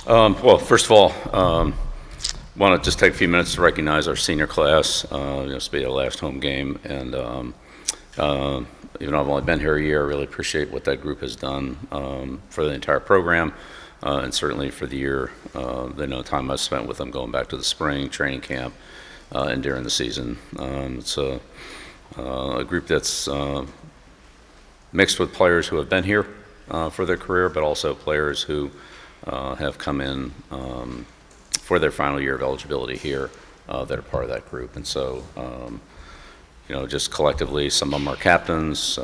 Well, first of all, want to just take a few minutes to recognize our senior class. This will be our last home game, and even though I've only been here a year, I really appreciate what that group has done for the entire program, and certainly for the year. They know the time I've spent with them going back to the spring training camp and during the season. It's a group that's mixed with players who have been here for their career, but also players who have come in for their final year of eligibility here that are part of that group. And so, just collectively, some of them are captains.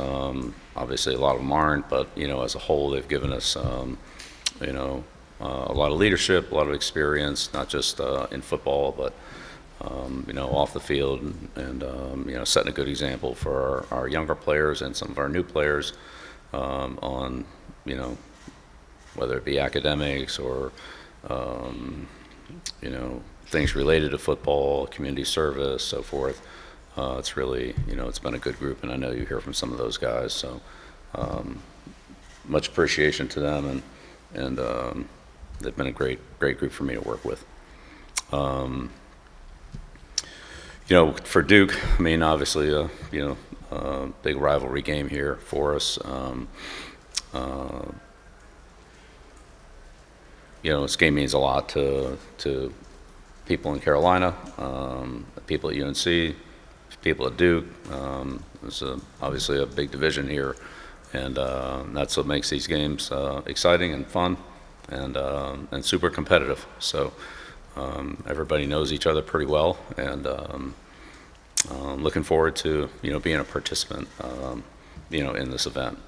Obviously, a lot of them aren't, but, as a whole, they've given us, a lot of leadership, a lot of experience, not just in football, but, off the field and setting a good example for our younger players and some of our new players on, whether it be academics or, things related to football, community service, so forth. It's really, it's been a good group, and I know you hear from some of those guys. So much appreciation to them, and they've been a great group for me to work with. For Duke, I mean, obviously, big rivalry game here for us. This game means a lot to people in Carolina, people at UNC, people at Duke. It's obviously a big division here, and that's what makes these games exciting and fun and super competitive. So everybody knows each other pretty well, and looking forward to being a participant in this event.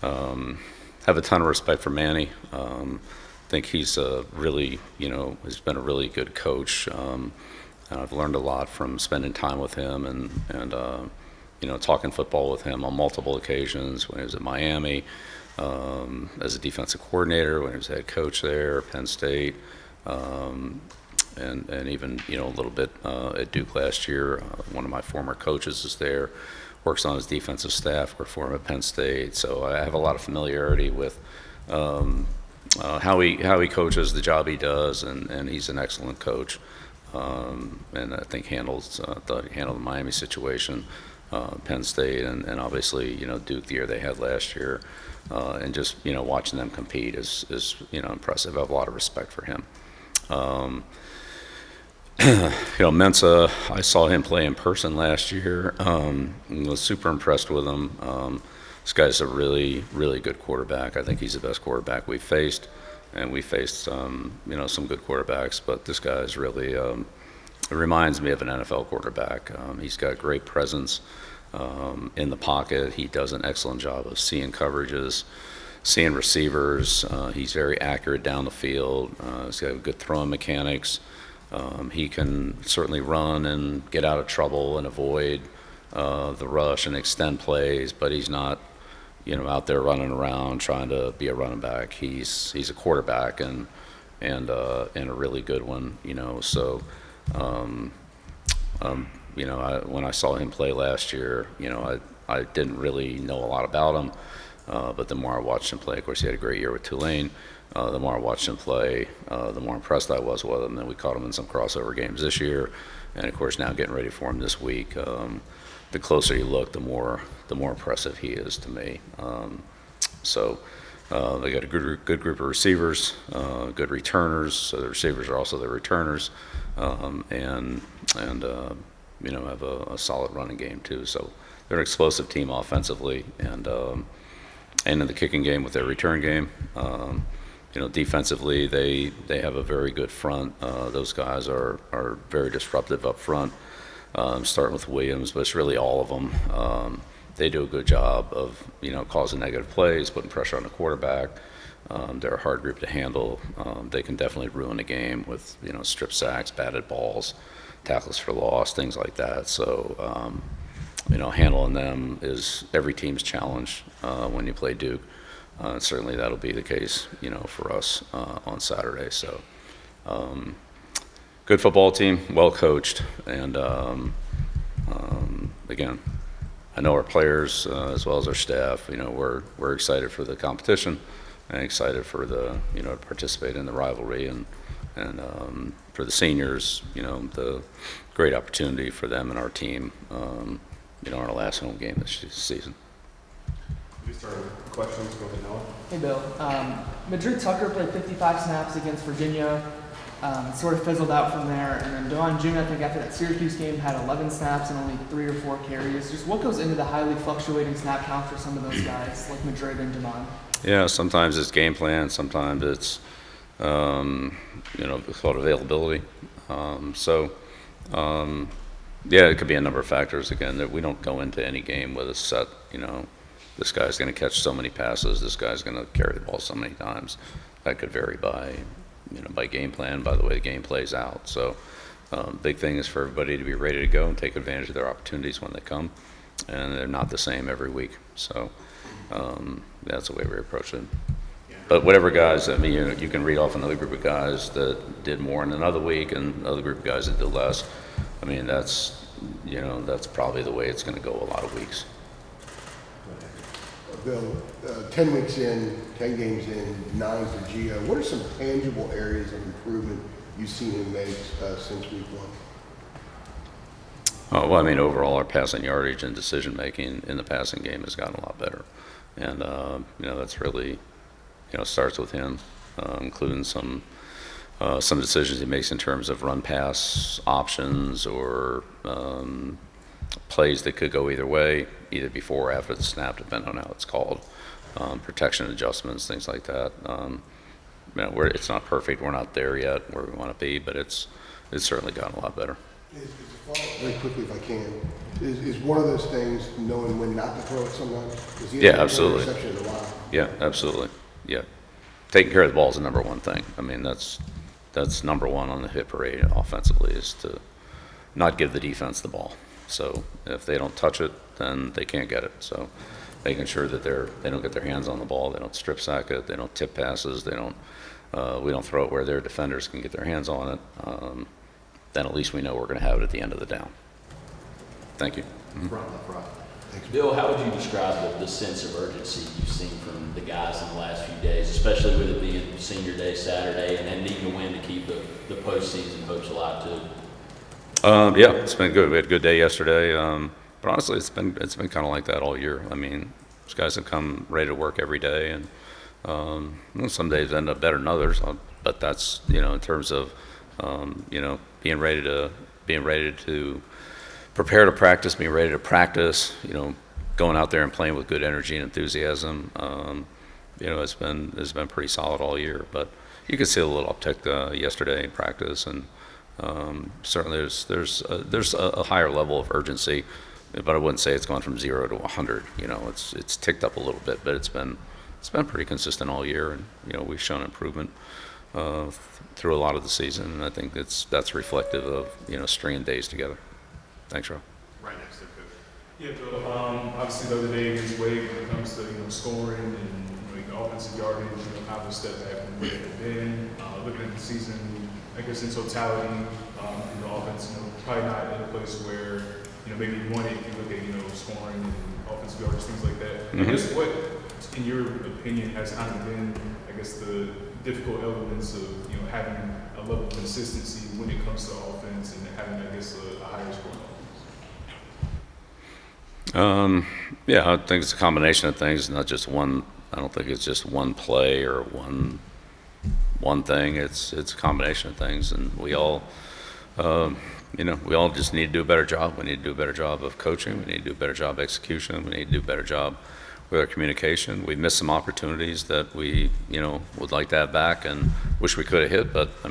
Have a ton of respect for Manny. I think he's really, has been a really good coach. I've learned a lot from spending time with him and talking football with him on multiple occasions when he was at Miami, as a defensive coordinator, when he was head coach there, Penn State, and even, a little bit at Duke last year. One of my former coaches is there, works on his defensive staff, worked for him at Penn State. So I have a lot of familiarity with how he coaches, the job he does, and he's an excellent coach. And I think thought he handled the Miami situation, Penn State, and obviously Duke the year they had last year, and just watching them compete is impressive. I have a lot of respect for him. Mensa, I saw him play in person last year. Was super impressed with him. This guy's a really, really good quarterback. I think he's the best quarterback we've faced, and we faced some good quarterbacks, but this guy is really, it reminds me of an NFL quarterback. He's got great presence in the pocket. He does an excellent job of seeing coverages, seeing receivers. He's very accurate down the field. He's got good throwing mechanics. He can certainly run and get out of trouble and avoid the rush and extend plays, but he's not out there running around trying to be a running back. He's a quarterback and a really good one. So when I saw him play last year, I didn't really know a lot about him, but the more I watched him play, of course he had a great year with Tulane. The more I watched him play, the more impressed I was with him. Then we caught him in some crossover games this year, and of course now getting ready for him this week. The closer you look, the more impressive he is to me. So they got a good group of receivers, good returners. So the receivers are also the returners, and have a solid running game too. So they're an explosive team offensively, and in the kicking game with their return game. Defensively, they have a very good front. Those guys are very disruptive up front. Starting with Williams, but it's really all of them. They do a good job of causing negative plays, putting pressure on the quarterback. They're a hard group to handle. They can definitely ruin a game with strip sacks, batted balls, tackles for loss, things like that. So handling them is every team's challenge when you play Duke. Certainly that'll be the case for us on Saturday. So. Good football team, well coached, and again, I know our players as well as our staff. We're excited for the competition, and excited for to participate in the rivalry and for the seniors, the great opportunity for them and our team, our last home game this season. We start with questions. Go ahead, Noah. Hey, Bill. Madrid Tucker played 55 snaps against Virginia. Sort of fizzled out from there. And then Dewan June, I think, after that Syracuse game, had 11 snaps and only 3 or 4 carries. Just what goes into the highly fluctuating snap count for some of those guys, like Madrid and Dewan? Yeah, sometimes it's game plan. Sometimes it's, it's called availability. Yeah, it could be a number of factors. Again, that we don't go into any game with a set, this guy's going to catch so many passes, this guy's going to carry the ball so many times. That could vary by game plan, by the way the game plays out. So big thing is for everybody to be ready to go and take advantage of their opportunities when they come. And they're not the same every week. So that's the way we approach it. But whatever guys, you can read off another group of guys that did more in another week and another group of guys that did less. That's probably the way it's going to go a lot of weeks. Bill, 10 weeks in, 10 games in, 9 for Gio. What are some tangible areas of improvement you've seen him make since week 1? Overall, our passing yardage and decision making in the passing game has gotten a lot better, and that's really, starts with him, including some decisions he makes in terms of run pass options or plays that could go either way, either before or after the snap, depending on how it's called, protection adjustments, things like that. It's not perfect. We're not there yet where we want to be, but it's certainly gotten a lot better. Very quickly, if I can, is one of those things knowing when not to throw it sometimes? Yeah, absolutely. Yeah, absolutely. Yeah, taking care of the ball is the number one thing. That's number one on the hit parade offensively, is to not give the defense the ball. So if they don't touch it, then they can't get it. So making sure that they don't get their hands on the ball, they don't strip sack it, they don't tip passes, we don't throw it where their defenders can get their hands on it. Then at least we know we're going to have it at the end of the down. Thank you. Mm-hmm. Bill, how would you describe the sense of urgency you've seen from the guys in the last few days, especially with it being Senior Day Saturday and then needing to win to keep the postseason hopes alive too? Yeah, it's been good. We had a good day yesterday, but honestly, it's been kind of like that all year. These guys have come ready to work every day, and some days end up better than others. But that's in terms of being ready to prepare to practice, being ready to practice. Going out there and playing with good energy and enthusiasm. It's been pretty solid all year. But you could see a little uptick yesterday in practice, and certainly there's a higher level of urgency, but I wouldn't say it's gone from 0 to 100. It's ticked up a little bit, but it's been pretty consistent all year, and we've shown improvement through a lot of the season, and I think that's reflective of stringing days together. Thanks, Rob. Right next to Coach. Yeah, Bill. Obviously, the other day against Wade, when it comes to scoring and the offensive yardage, kind of a step back from where it had been. Looking at the season, I guess in totality, the offense, probably not in a place where, maybe you want it if you look at, scoring and offensive yards, things like that. Mm-hmm. I guess what, in your opinion, has kind of been, the difficult elements of, having a level of consistency when it comes to offense and having, a higher scoring offense? Yeah, I think it's a combination of things, not just one. I don't think it's just one play or one thing. It's a combination of things, and we all just need to do a better job. We need to do a better job of coaching. We need to do a better job of execution. We need to do a better job with our communication. We missed some opportunities that we, would like to have back and wish we could have hit, but we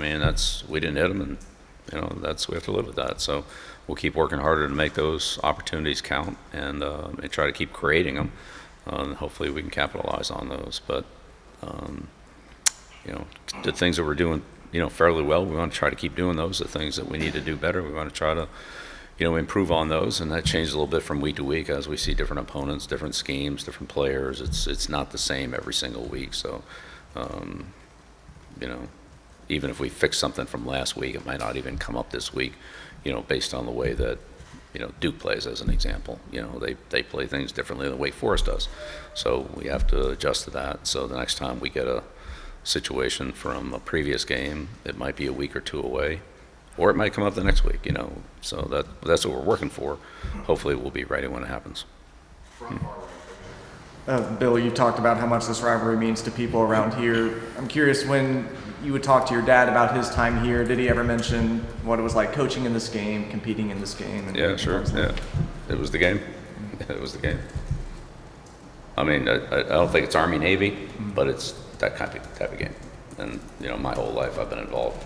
didn't hit them, and we have to live with that. So we'll keep working harder to make those opportunities count and try to keep creating them. Hopefully we can capitalize on those. But the things that we're doing, fairly well, we want to try to keep doing those. The things that we need to do better, we want to try to, improve on those. And that changes a little bit from week to week as we see different opponents, different schemes, different players. It's not the same every single week. So, even if we fix something from last week, it might not even come up this week, based on the way that Duke plays as an example. They play things differently than Wake Forest does. So we have to adjust to that. So the next time we get a situation from a previous game, it might be a week or two away, or it might come up the next week, So that's what we're working for. Hopefully we'll be ready when it happens. Bill, you talked about how much this rivalry means to people around here. I'm curious, when you would talk to your dad about his time here, did he ever mention what it was like coaching in this game, competing in this game? Yeah, sure. Yeah, it was the game. It was the game. I mean, I don't think it's Army Navy, but it's that type of game. And my whole life I've been involved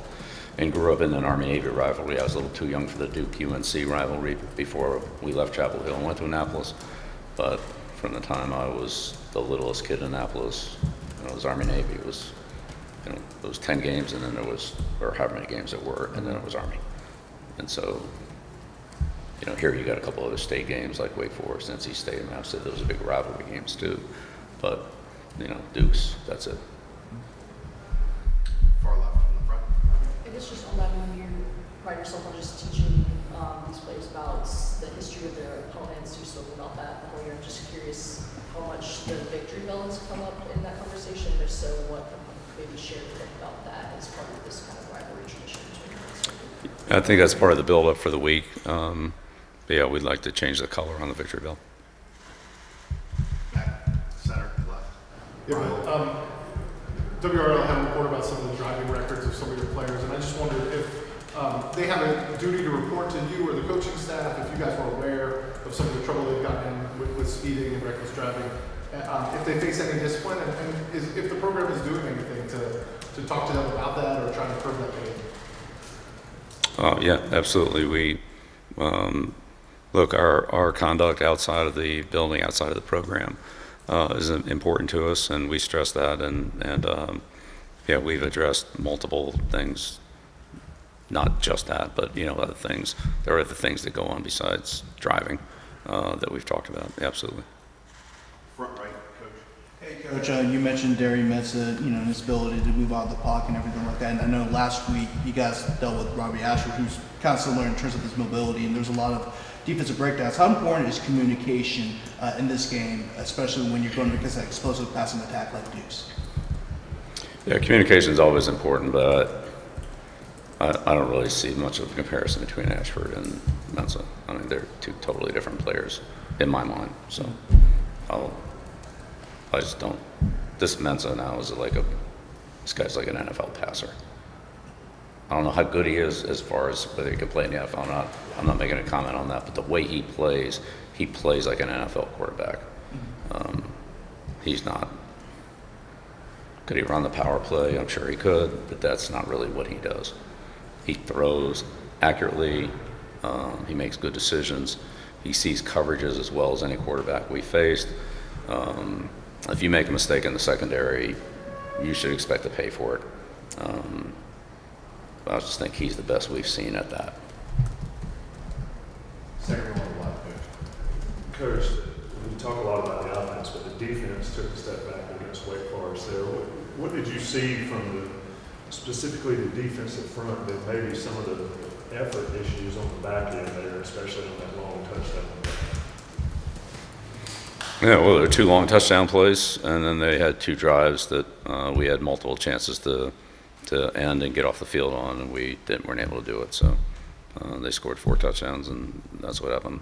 and grew up in an Army Navy rivalry. I was a little too young for the Duke UNC rivalry before we left Chapel Hill and went to Annapolis. But from the time I was the littlest kid in Annapolis, it was Army Navy. It was 10 games, and then there was, or however many games there were, and then it was Army. And so, here you got a couple other state games like Wake Forest, NC State, and App State. Those are big rivalry games too. But, Dukes, that's it. Far left from the front. I guess just on that, when you pride yourself on just teaching these players about the history of their opponents, you spoke about that the whole year. I'm just curious how much the victory bell has come up in that conversation. If so, what maybe share with them about that as part of this kind of rivalry tradition between us? I think that's part of the build-up for the week. But yeah, we'd like to change the color on the victory bell. Back, center, left. Yeah, WRL had a report about some of the driving records of some of your players, and I just wondered if they have a duty to report to you or the coaching staff if you guys were aware of some of the trouble they've gotten in with speeding and reckless driving, if they face any discipline, and if the program is doing anything to talk to them about that or trying to curb that behavior. Yeah, absolutely. We look, our conduct outside of the building, outside of the program, is important to us, and we stress that. And yeah, we've addressed multiple things, not just that, but other things. There are other things that go on besides driving that we've talked about. Absolutely. Front right, coach. Hey, Coach, you mentioned Derry Mensah, and his ability to move out of the pocket and everything like that. And I know last week you guys dealt with Robbie Ashford, who's kind of similar in terms of his mobility, and there's a lot of defensive breakdowns. How important is communication in this game, especially when you're going against that explosive passing attack like Duke's? Yeah, communication is always important, but I don't really see much of a comparison between Ashford and Mensah. I mean, they're two totally different players in my mind. So I just don't. This Mensah now is this guy's like an NFL passer. I don't know how good he is as far as whether he can play in the NFL. I'm not making a comment on that, but the way he plays like an NFL quarterback. He's not. Could he run the power play? I'm sure he could, but that's not really what he does. He throws accurately. He makes good decisions. He sees coverages as well as any quarterback we faced. If you make a mistake in the secondary, you should expect to pay for it. I just think he's the best we've seen at that. Second one, left, coach. Coach, we talk a lot about the offense, but the defense took a step back against Wake Forest there. What did you see from specifically the defensive front that maybe some of the effort issues on the back end there, especially on that long touchdown? Yeah, well, there were 2 long touchdown plays, and then they had 2 drives that we had multiple chances to end and get off the field on, and we weren't able to do it. So they scored 4 touchdowns, and that's what happened.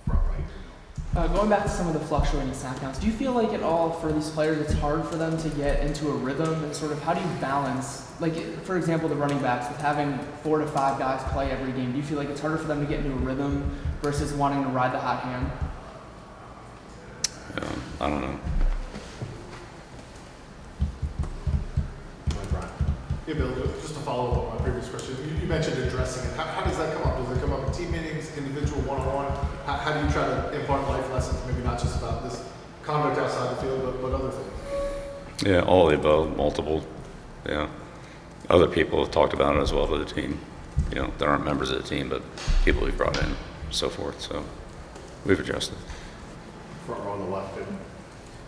Front right. Going back to some of the fluctuating snap counts, do you feel like at all for these players it's hard for them to get into a rhythm, and sort of how do you balance, like for example the running backs, with having 4 to 5 guys play every game? Do you feel like it's harder for them to get into a rhythm versus wanting to ride the hot hand? Yeah, I don't know. Yeah, Bill, just to follow up on my previous question, you mentioned addressing it. How does that come up? Does it come up in team meetings, individual one-on-one? How do you try to impart life lessons, maybe not just about this conduct outside the field, but other things? Yeah, all of the above, multiple. Yeah. Other people have talked about it as well to the team. That aren't members of the team, but people we've brought in, so forth. So we've adjusted. Front row on the left, good.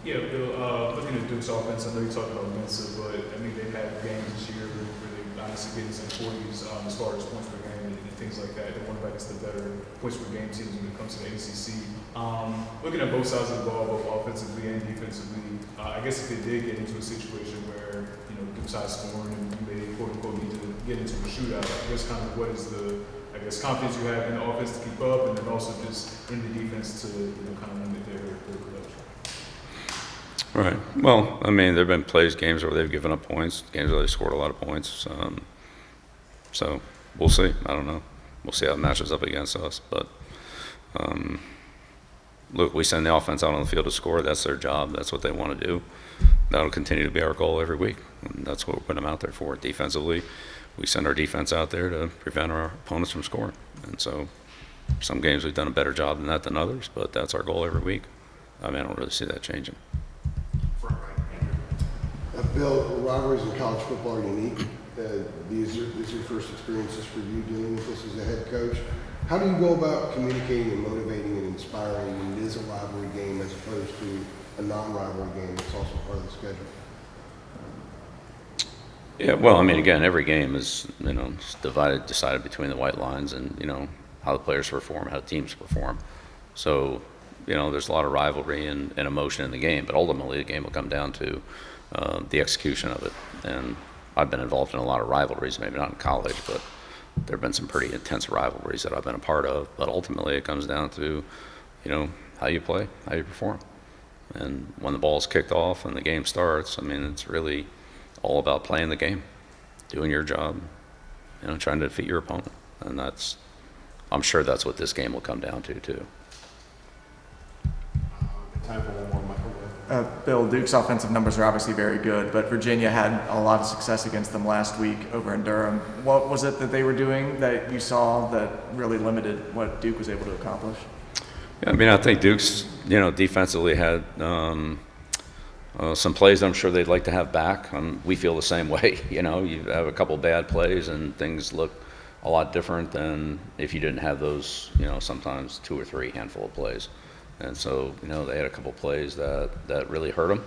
Yeah, Bill, looking at Duke's offense, I know you talked about Mensah, but I mean, they've had games this year where they honestly getting some 40s as far as points per game. And things like that. They're one of, I guess, the better points per game teams when it comes to the ACC. Looking at both sides of the ball, both offensively and defensively, I guess if they did get into a situation where, you know, Duke's high scoring and you may, quote unquote, need to get into a shootout, I guess kind of what is the, I guess, confidence you have in the offense to keep up, and then also just in the defense to, you know, kind of limit their production. Right. Well, I mean, there have been games where they've given up points, games where they've scored a lot of points. So we'll see. I don't know. We'll see how it matches up against us. But look, we send the offense out on the field to score. That's their job. That's what they want to do. That'll continue to be our goal every week. And that's what we're putting them out there for. Defensively, we send our defense out there to prevent our opponents from scoring. And so some games we've done a better job than that than others, but that's our goal every week. I mean, I don't really see that changing. Bill, rivalries in college football are unique. These are your first experiences for you dealing with this as a head coach. How do you go about communicating and motivating and inspiring when it is a rivalry game as opposed to a non-rivalry game that's also part of the schedule? Yeah, well, I mean, again, every game is, you know, decided between the white lines and, you know, how the players perform, how the teams perform. So, you know, there's a lot of rivalry and emotion in the game, but ultimately the game will come down to the execution of it. And I've been involved in a lot of rivalries, maybe not in college, but there have been some pretty intense rivalries that I've been a part of. But ultimately it comes down to, you know, how you play, how you perform. And when the ball's kicked off and the game starts, I mean, it's really all about playing the game, doing your job, you know, trying to defeat your opponent. And I'm sure that's what this game will come down to too. Time for one more, Michael. Bill, Duke's offensive numbers are obviously very good, but Virginia had a lot of success against them last week over in Durham. What was it that they were doing that you saw that really limited what Duke was able to accomplish? Yeah, I mean, I think Duke's, you know, defensively had some plays I'm sure they'd like to have back. We feel the same way. You know, you have a couple bad plays and things look a lot different than if you didn't have those, you know, sometimes 2 or 3 handful of plays. And so, you know, they had a couple plays that really hurt them.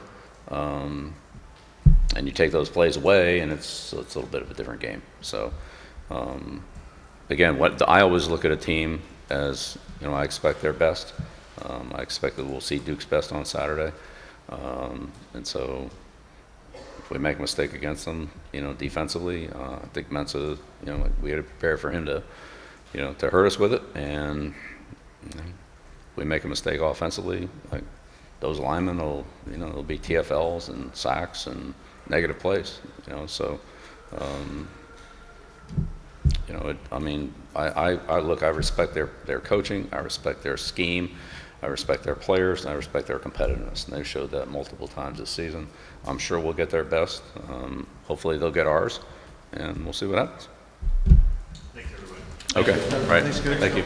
And you take those plays away, and it's a little bit of a different game. So, again, I always look at a team as, you know, I expect their best. I expect that we'll see Duke's best on Saturday. And so if we make a mistake against them, you know, defensively, I think Mensah, you know, we had to prepare for him to, you know, to hurt us with it. And, you know, we make a mistake offensively, like those linemen will, you know, it'll be TFLs and sacks and negative plays, you know. So, you know, I mean, I look, I respect their coaching, I respect their scheme, I respect their players, and I respect their competitiveness, and they've showed that multiple times this season. I'm sure we'll get their best. Hopefully they'll get ours, and we'll see what happens. Thanks, everybody. Okay, all right, thank you.